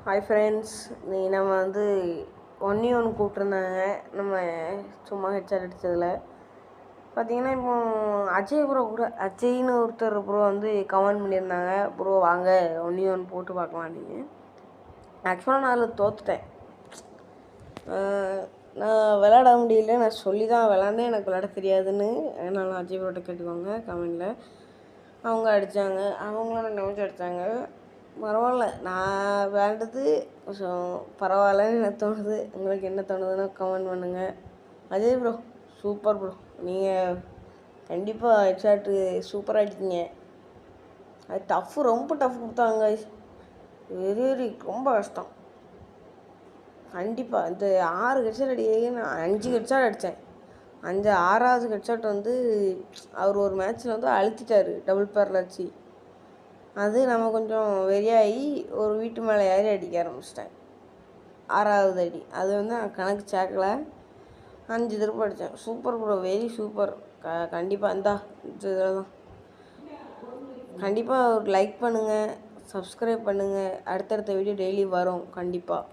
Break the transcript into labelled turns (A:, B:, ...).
A: Hi friends, நம்ம வந்து ஒன்று கூப்பிட்ருந்தாங்க. நம்ம சும்மா ஹெட்செட் அடித்ததில் பார்த்தீங்கன்னா, இப்போ அஜய் ப்ரோ கூட அஜய்னு ஒருத்தர் ப்ரோ வந்து கமெண்ட் பண்ணியிருந்தாங்க. ப்ரோ வாங்க ஒன்று போட்டு பார்க்கலாம் அப்படின்னு. ஆக்சுவலாக நான் அதில் தோற்றுட்டேன். நான் விளையாட முடியல. நான் சொல்லி தான் விளாண்டேன், எனக்கு விளையாட தெரியாதுன்னு. அதனால அஜய் ப்ரோட்ட கேட்டுக்கோங்க கமெண்டில். அவங்க அடித்தாங்க, அவங்களும் டேமேஜ் அடித்தாங்க. பரவாயில்ல, நான் விளையாண்டது கொஞ்சம் பரவாயில்லன்னு எனக்கு தோணுது. உங்களுக்கு என்ன தோணுதுன்னு கமெண்ட் பண்ணுங்கள். அஜய் ப்ரோ சூப்பர் ப்ரோ, நீங்கள் கண்டிப்பாக ஹெட்ஷாட்டு சூப்பராக அடிச்சிங்க. அது ரொம்ப டஃப் கொடுத்தாங்க. வெரி ரொம்ப கஷ்டம். கண்டிப்பாக இந்த 6 ஹெட்ஷாட் நான் 5 ஹெட்ஷாட் அடித்தேன். 6வது ஹெட்ஷாட் வந்து அவர் ஒரு மேட்ச்சில் வந்து அழுத்திட்டார் டபுள் பேரில் வச்சு. அது நம்ம கொஞ்சம் வெறியாகி ஒரு வீட்டு மேலே ஏறி அடிக்க ஆரம்பிச்சிட்டேன். 6வது அடி அது வந்து நான் கணக்கு சேர்க்கலை. 5 திருப்ப அடித்தேன். Super bro, very super. கண்டிப்பாக இதில் தான் கண்டிப்பாக ஒரு லைக் பண்ணுங்கள், சப்ஸ்கிரைப் பண்ணுங்கள். அடுத்தடுத்த வீடியோ டெய்லி வரும் கண்டிப்பாக.